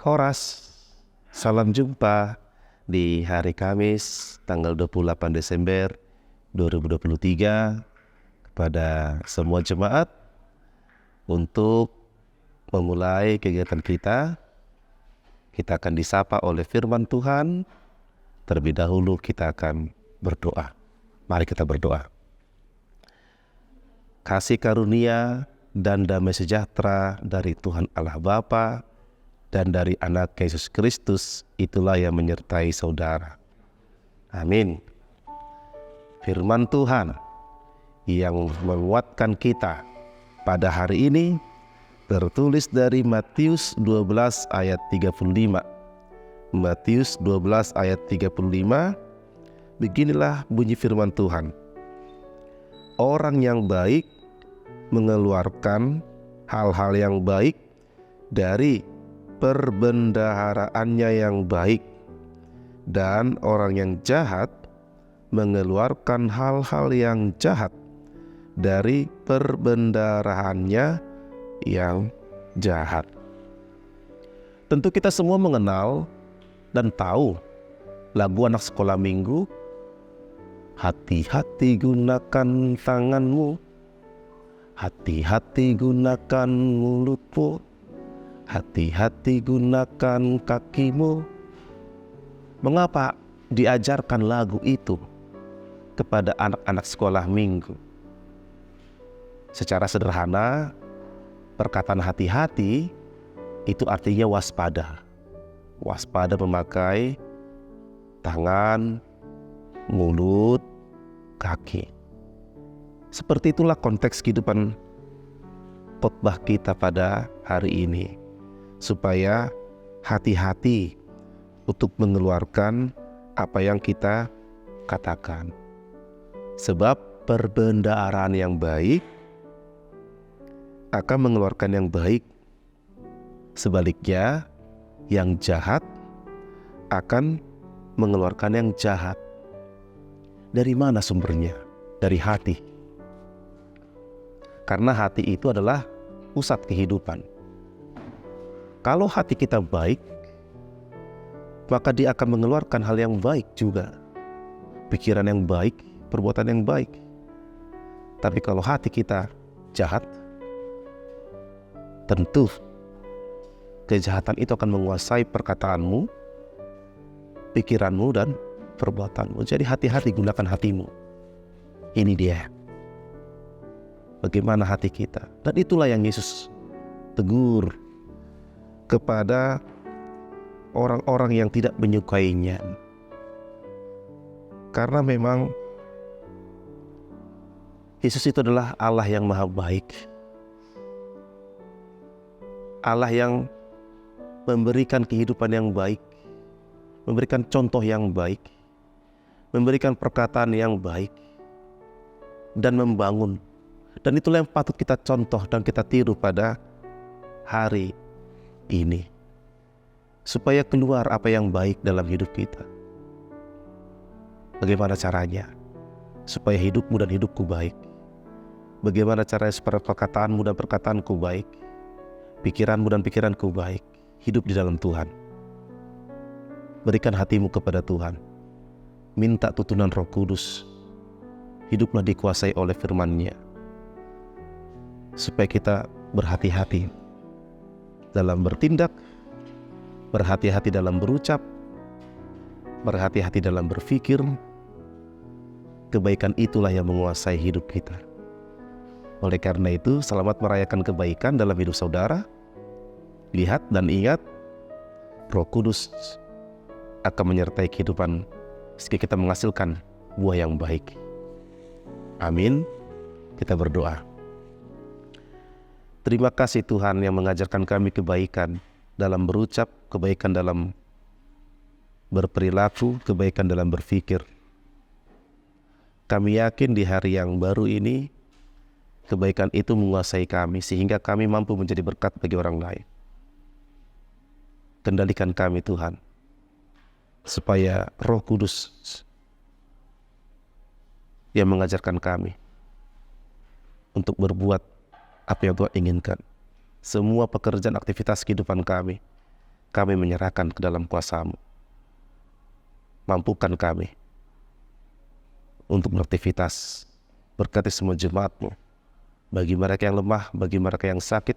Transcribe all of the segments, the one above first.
Horas, salam jumpa di hari Kamis tanggal 28 Desember 2023 kepada semua jemaat untuk memulai kegiatan kita. Kita akan disapa oleh firman Tuhan. Terlebih dahulu kita akan berdoa. Mari kita berdoa. Kasih karunia dan damai sejahtera dari Tuhan Allah Bapa dan dari anak Yesus Kristus itulah yang menyertai saudara. Amin. Firman Tuhan yang menguatkan kita pada hari ini tertulis dari Matius 12 ayat 35. Matius 12 ayat 35, beginilah bunyi firman Tuhan. Orang yang baik mengeluarkan hal-hal yang baik dari perbendaharaannya yang baik, dan orang yang jahat mengeluarkan hal-hal yang jahat dari perbendaharaannya yang jahat. Tentu kita semua mengenal dan tahu lagu anak sekolah minggu, hati-hati gunakan tanganmu, hati-hati gunakan mulutmu, hati-hati gunakan kakimu. Mengapa diajarkan lagu itu kepada anak-anak sekolah minggu? Secara sederhana, perkataan hati-hati itu artinya waspada. Waspada memakai tangan, mulut, kaki. Seperti itulah konteks kehidupan khotbah kita pada hari ini. Supaya hati-hati untuk mengeluarkan apa yang kita katakan. Sebab perbendaharaan yang baik akan mengeluarkan yang baik. Sebaliknya, yang jahat akan mengeluarkan yang jahat. Dari mana sumbernya? Dari hati. Karena hati itu adalah pusat kehidupan. Kalau hati kita baik, maka dia akan mengeluarkan hal yang baik juga. Pikiran yang baik, perbuatan yang baik. Tapi kalau hati kita jahat, tentu kejahatan itu akan menguasai perkataanmu, pikiranmu, dan perbuatanmu. Jadi hati-hati gunakan hatimu. Ini dia. Bagaimana hati kita. Dan itulah yang Yesus tegur kepada orang-orang yang tidak menyukainya. Karena memang Yesus itu adalah Allah yang maha baik. Allah yang memberikan kehidupan yang baik, memberikan contoh yang baik, memberikan perkataan yang baik, dan membangun. Dan itulah yang patut kita contoh dan kita tiru pada hari ini, supaya keluar apa yang baik dalam hidup kita. Bagaimana caranya? Supaya hidupmu dan hidupku baik. Bagaimana caranya supaya perkataanmu dan perkataanku baik, pikiranmu dan pikiranku baik. Hidup di dalam Tuhan. Berikan hatimu kepada Tuhan. Minta tuntunan Roh Kudus. Hiduplah dikuasai oleh firman-Nya. Supaya kita berhati-hati dalam bertindak, berhati-hati dalam berucap, berhati-hati dalam berpikir. Kebaikan itulah yang menguasai hidup kita. Oleh karena itu, selamat merayakan kebaikan dalam hidup saudara. Lihat dan ingat, Roh Kudus akan menyertai kehidupan sehingga kita menghasilkan buah yang baik. Amin. Kita berdoa. Terima kasih Tuhan yang mengajarkan kami kebaikan dalam berucap, kebaikan dalam berperilaku, kebaikan dalam berpikir. Kami yakin di hari yang baru ini, kebaikan itu menguasai kami sehingga kami mampu menjadi berkat bagi orang lain. Kendalikan kami Tuhan, supaya Roh Kudus yang mengajarkan kami untuk berbuat apa yang Tuhan inginkan. Semua pekerjaan aktivitas kehidupan kami kami menyerahkan ke dalam kuasa-Mu. Mampukan kami untuk beraktivitas. Berkati semua jemaat-Mu. Bagi mereka yang lemah, bagi mereka yang sakit,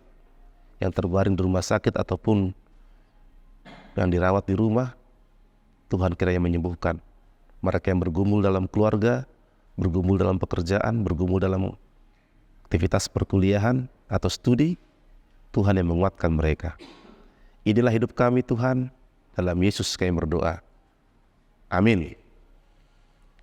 yang terbaring di rumah sakit ataupun yang dirawat di rumah, Tuhan kiranya menyembuhkan. Mereka yang bergumul dalam keluarga, bergumul dalam pekerjaan, bergumul dalam aktivitas perkuliahan atau studi, Tuhan yang menguatkan mereka. Inilah hidup kami Tuhan, dalam Yesus kami berdoa. Amin.